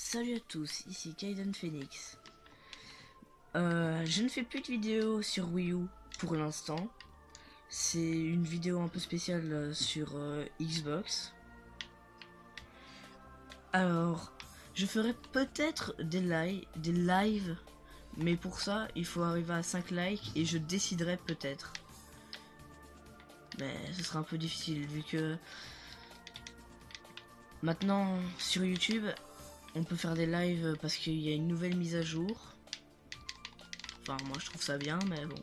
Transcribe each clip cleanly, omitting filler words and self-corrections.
Salut à tous, ici Kaiden Phoenix. Je ne fais plus de vidéos sur Wii U pour l'instant. C'est une vidéo un peu spéciale sur Xbox. Alors, je ferai peut-être des lives, mais pour ça, il faut arriver à 5 likes et je déciderai peut-être. Mais ce sera un peu difficile vu que maintenant sur YouTube, on peut faire des lives parce qu'il y a une nouvelle mise à jour. Enfin, moi je trouve ça bien, mais bon.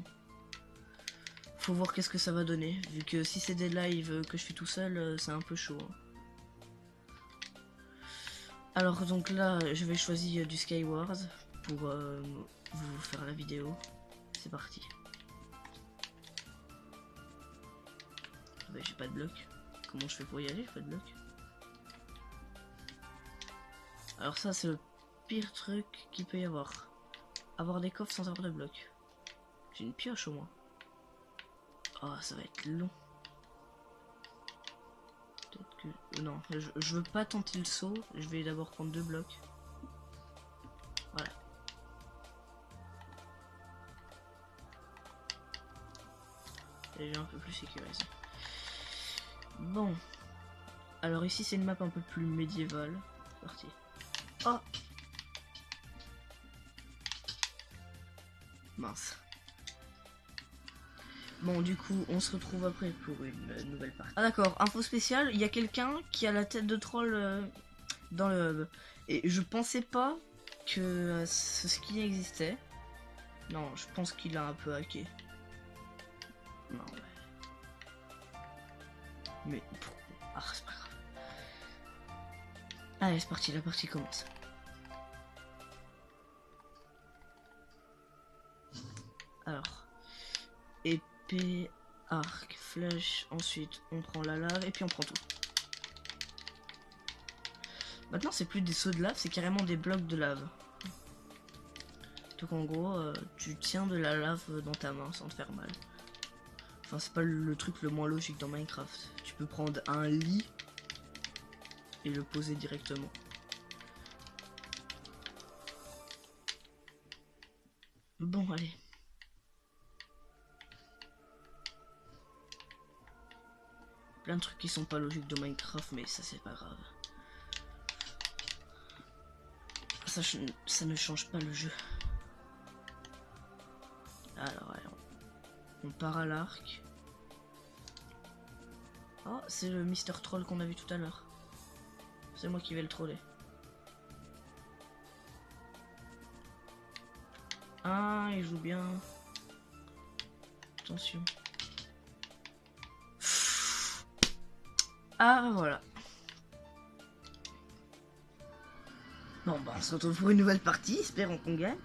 Faut voir qu'est-ce que ça va donner, vu que si c'est des lives que je fais tout seul, c'est un peu chaud. Alors donc là, je vais choisir du Skywars pour vous faire la vidéo. C'est parti. Bah, j'ai pas de bloc. Comment je fais pour y aller? J'ai pas de bloc. Alors ça, c'est le pire truc qu'il peut y avoir. Avoir des coffres sans avoir de bloc. J'ai une pioche au moins. Oh, ça va être long. Peut-être que... Non, je veux pas tenter le saut. Je vais d'abord prendre 2 blocs. Voilà. Et j'ai un peu plus sécurisé. Bon. Alors ici, c'est une map un peu plus médiévale. C'est parti. Oh! Mince. Bon, du coup, on se retrouve après pour une nouvelle partie. Ah d'accord, info spéciale, il y a quelqu'un qui a la tête de troll dans le hub. Et je pensais pas que ce skin existait. Non, je pense qu'il a un peu hacké. Non, mais pourquoi? Ah, c'est pas grave. Allez, c'est parti, la partie commence. Alors, épée, arc, flèche, ensuite on prend la lave et puis on prend tout. Maintenant c'est plus des sauts de lave, c'est carrément des blocs de lave. Donc en gros, tu tiens de la lave dans ta main sans te faire mal. Enfin c'est pas le truc le moins logique dans Minecraft. Tu peux prendre un lit et le poser directement. Bon allez. Plein de trucs qui sont pas logiques dans Minecraft, mais ça c'est pas grave. Ça ne change pas le jeu. Alors, allez, on part à l'arc. Oh, c'est le Mister Troll qu'on a vu tout à l'heure. C'est moi qui vais le troller. Ah, il joue bien. Attention. Ah, voilà. Bon, bah, on se retrouve pour une nouvelle partie. Espérons qu'on gagne.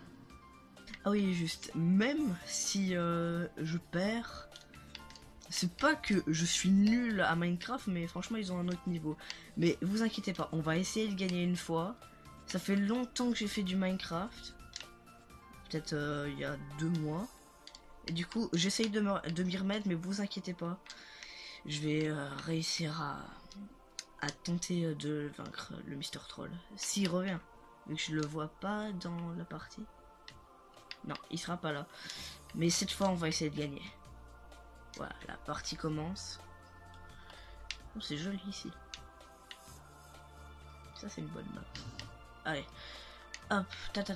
Ah oui, juste. Même si je perds, c'est pas que je suis nul à Minecraft, mais franchement, ils ont un autre niveau. Mais vous inquiétez pas, on va essayer de gagner une fois. Ça fait longtemps que j'ai fait du Minecraft. Peut-être il y a 2 mois. Et du coup, j'essaye de m'y remettre, mais vous inquiétez pas. Je vais réussir à tenter de vaincre le Mister Troll. S'il revient. Vu que je le vois pas dans la partie. Non, il sera pas là. Mais cette fois, on va essayer de gagner. Voilà, la partie commence. Oh, c'est joli ici. Ça, c'est une bonne map. Allez. Hop, tac.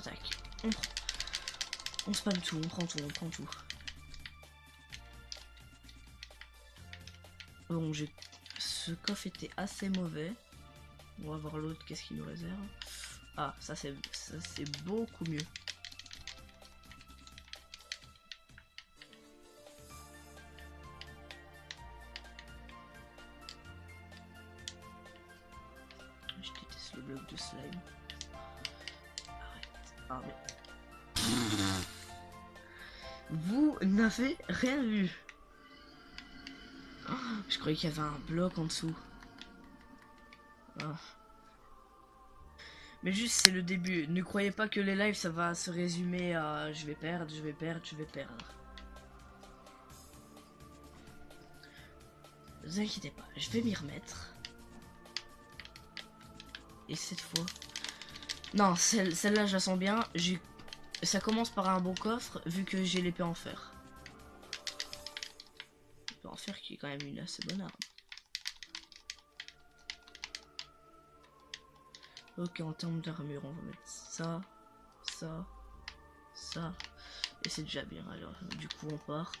On spam tout, on prend tout. Bon, ce coffre était assez mauvais. On va voir l'autre, qu'est-ce qu'il nous réserve. Ah, ça c'est beaucoup mieux. Je déteste le bloc de slime. Arrête. Ah mais... Vous n'avez rien vu. Oh, je croyais qu'il y avait un bloc en dessous. Oh. Mais juste c'est le début. Ne croyez pas que les lives ça va se résumer à je vais perdre. Ne vous inquiétez pas, je vais m'y remettre. Et cette fois, Non, celle-là, je la sens bien. Ça commence par un bon coffre, vu que j'ai l'épée en fer. L'épée en fer qui est quand même une assez bonne arme. Ok, en termes d'armure, on va mettre ça, ça, ça. Et c'est déjà bien. Alors, du coup, on part.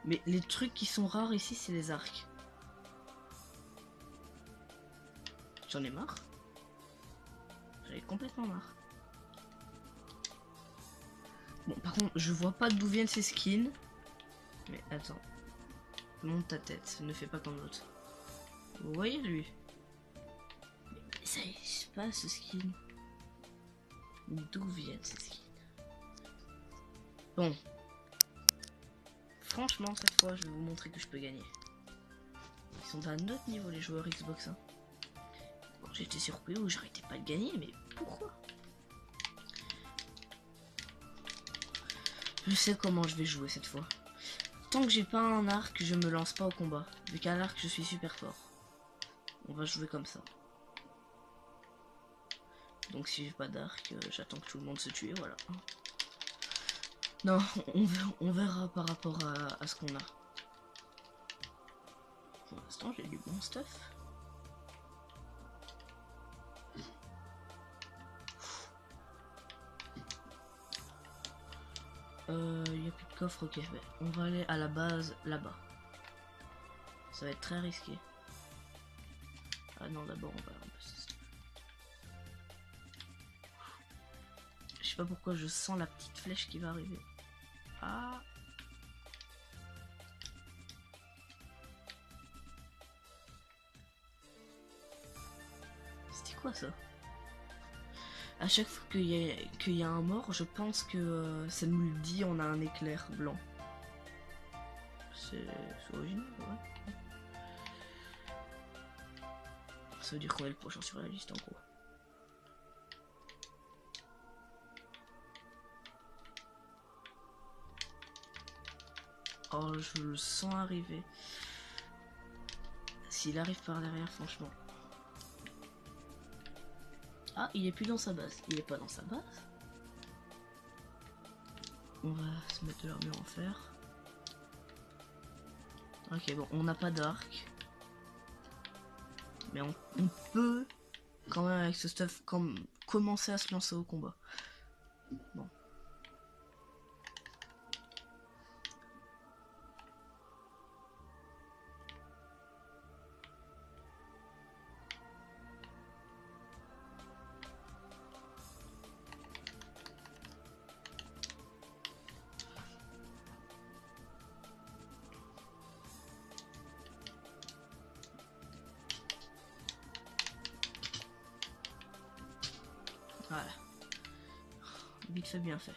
Mais les trucs qui sont rares ici, c'est les arcs. J'en ai marre. J'en ai complètement marre. Bon, par contre, je vois pas d'où viennent ces skins. Mais attends. Monte ta tête, ne fais pas comme l'autre. Vous voyez lui? Mais ça existe pas ce skin. D'où viennent ces skins? Bon. Franchement, cette fois, je vais vous montrer que je peux gagner. Ils sont d'un autre niveau, les joueurs Xbox. Hein. Quand j'étais sur PO, j'arrêtais pas de gagner, mais pourquoi? Je sais comment je vais jouer cette fois. Tant que j'ai pas un arc, je me lance pas au combat. Vu qu'à l'arc, je suis super fort. On va jouer comme ça. Donc si j'ai pas d'arc, j'attends que tout le monde se tue, voilà. Non, on verra par rapport à ce qu'on a. Pour l'instant, j'ai du bon stuff. Il n'y a plus de coffre, ok. On va aller à la base là-bas. Ça va être très risqué. Ah non, d'abord on va un peu ce stuff. Je sais pas pourquoi je sens la petite flèche qui va arriver. Ah. C'était quoi ça? À chaque fois qu'il y a un mort, je pense que ça nous le dit, on a un éclair blanc. C'est original, ouais. Ça veut dire qu'on est le prochain sur la liste en gros. Oh, je le sens arriver. S'il arrive par derrière, franchement. Ah, il est plus dans sa base. Il est pas dans sa base. On va se mettre de l'armure en fer. Ok, bon, on n'a pas d'arc. Mais on peut, quand même, avec ce stuff, commencer à se lancer au combat. Bon. Voilà. Vite fait, bien fait.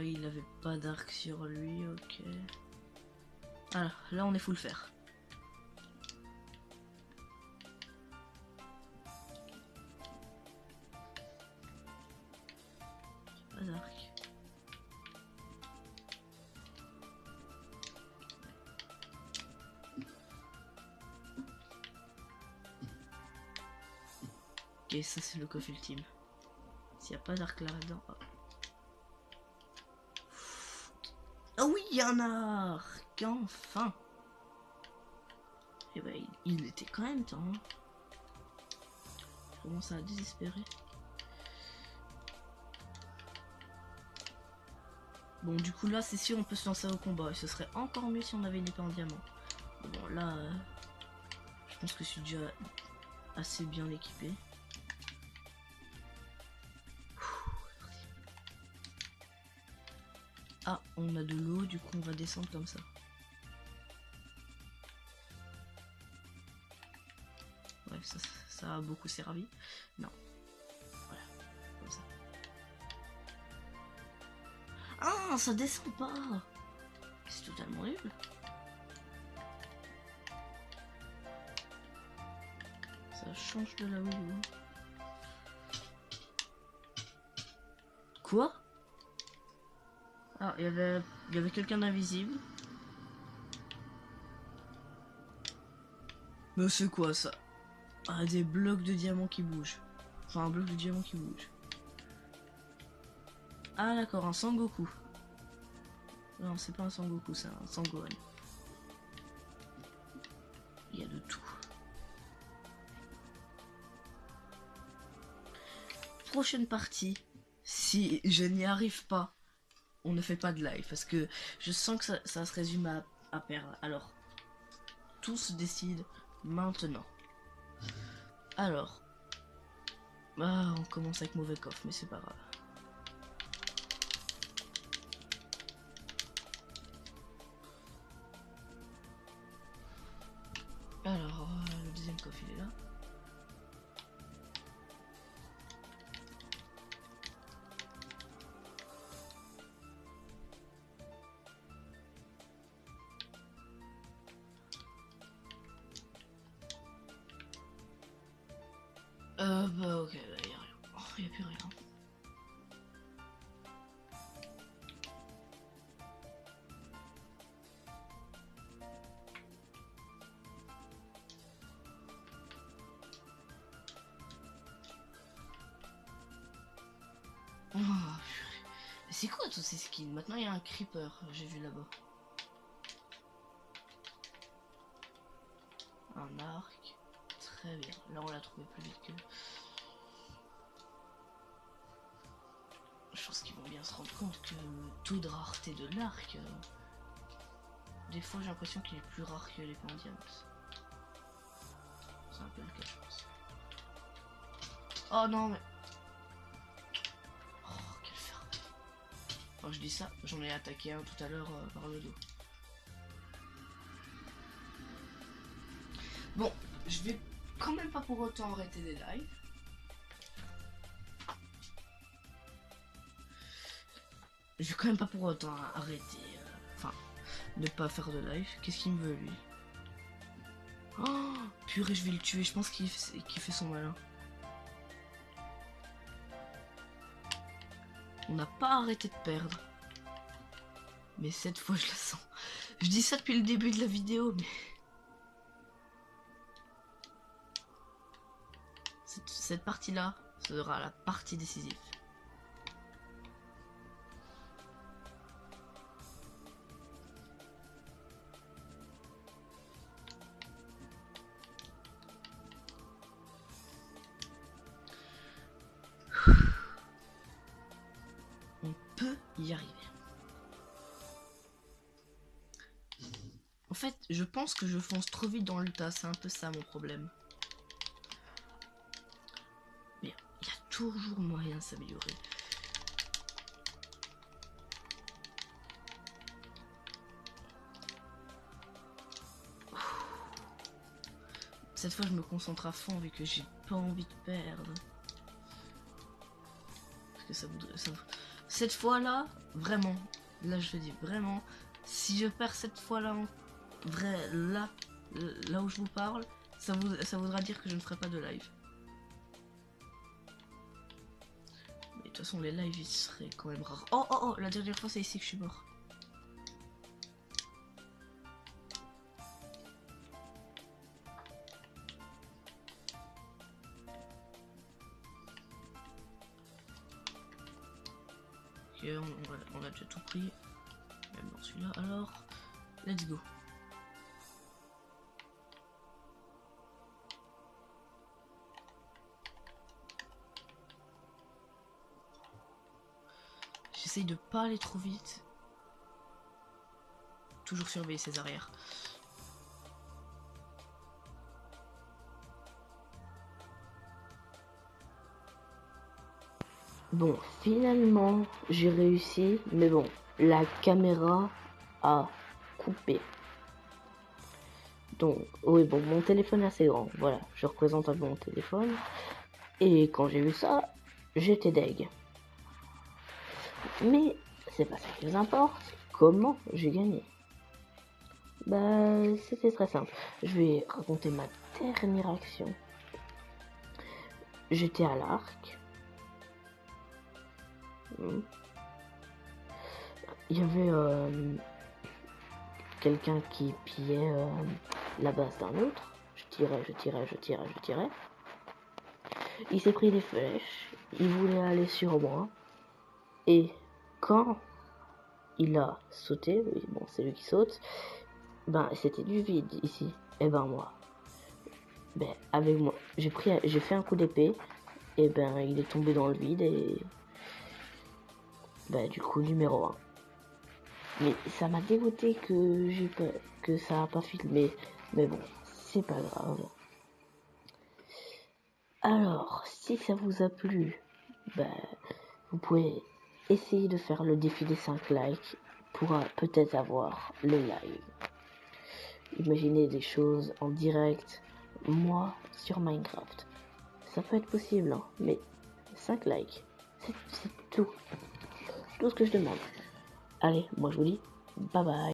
Il avait pas d'arc sur lui, ok. Voilà, là on est full fer. Pas d'arc. Ok, ça c'est le coffre ultime. S'il n'y a pas d'arc là-dedans. Oh. Ah oui, il y a un arc, enfin. Et bah, il était quand même temps. Hein. Je commence à désespérer. Bon, du coup, là, c'est sûr, on peut se lancer au combat. Et ce serait encore mieux si on avait une épée en diamant. Bon, là, je pense que je suis déjà assez bien équipé. Ah, on a de l'eau, du coup, on va descendre comme ça. Ouais, ça a beaucoup servi. Non. Voilà, comme ça. Ah, ça descend pas. C'est totalement nul. Ça change de la Wii U. Quoi? Ah, il y avait quelqu'un d'invisible. Mais c'est quoi ça? Ah, des blocs de diamants qui bougent. Enfin, un bloc de diamant qui bouge. Ah d'accord, un Sangoku. Non, c'est pas un Sangoku, c'est un Sangohan. Il y a de tout. Prochaine partie, si je n'y arrive pas, on ne fait pas de live. Parce que je sens que ça se résume à perdre. Alors, tout se décide maintenant. Alors, ah, on commence avec mauvais coffre, mais c'est pas grave. Alors, le deuxième coffre, il est là. Bah ok, là, y a rien. Oh, y a plus rien. Oh, c'est quoi tous ces skins? Maintenant il y a un creeper, j'ai vu là-bas. Un arc. Très bien. Là on l'a trouvé plus vite que... Je pense qu'ils vont bien se rendre compte que le taux de rareté de l'arc... des fois j'ai l'impression qu'il est plus rare que les Pandiums. C'est un peu le cas je pense. Oh non mais... Oh quel fer. Quand je dis ça, j'en ai attaqué un tout à l'heure par le dos. Bon, je vais quand même pas pour autant arrêter des lives. Je vais quand même pas pour autant arrêter. Enfin, ne pas faire de live. Qu'est-ce qu'il me veut lui? Oh purée, je vais le tuer. Je pense qu'il fait son malin. On n'a pas arrêté de perdre. Mais cette fois, je la sens. Je dis ça depuis le début de la vidéo, mais... Cette partie-là sera la partie décisive. On peut y arriver. En fait, je pense que je fonce trop vite dans le tas. C'est un peu ça mon problème. Mais il y a toujours moyen de s'améliorer. Cette fois, je me concentre à fond vu que j'ai pas envie de perdre. Parce que ça voudrait... Cette fois-là, vraiment, là je te dis vraiment, si je perds cette fois-là, vrai, là où je vous parle, ça voudra dire que je ne ferai pas de live. Mais de toute façon, les lives, ils seraient quand même rares. Oh, oh, oh, la dernière fois, c'est ici que je suis mort. Ok, on a déjà tout pris. Même dans celui-là, alors, let's go. J'essaye de pas aller trop vite. Toujours surveiller ses arrières. Bon, finalement, j'ai réussi, mais bon, la caméra a coupé. Donc, oui, bon, mon téléphone est assez grand, voilà, je représente un peu mon téléphone. Et quand j'ai vu ça, j'étais deg. Mais c'est pas ça qui nous importe, comment j'ai gagné. Bah, c'était très simple. Je vais raconter ma dernière action. J'étais à l'arc. Il y avait quelqu'un qui pillait la base d'un autre. tirais. Il s'est pris des flèches, il voulait aller sur moi. Et quand il a sauté, oui, bon, c'est lui qui saute, ben, c'était du vide ici. Et ben, moi, ben, avec moi, j'ai fait un coup d'épée, et ben, il est tombé dans le vide, et ben, du coup, numéro 1. Mais ça m'a dégoûté que ça a pas filmé. Mais bon, c'est pas grave. Alors, si ça vous a plu, ben, vous pouvez essayer de faire le défi des 5 likes pour peut-être avoir le live. Imaginez des choses en direct, moi, sur Minecraft. Ça peut être possible, hein, mais 5 likes, c'est tout. Tout ce que je demande. Allez, moi je vous dis, bye bye.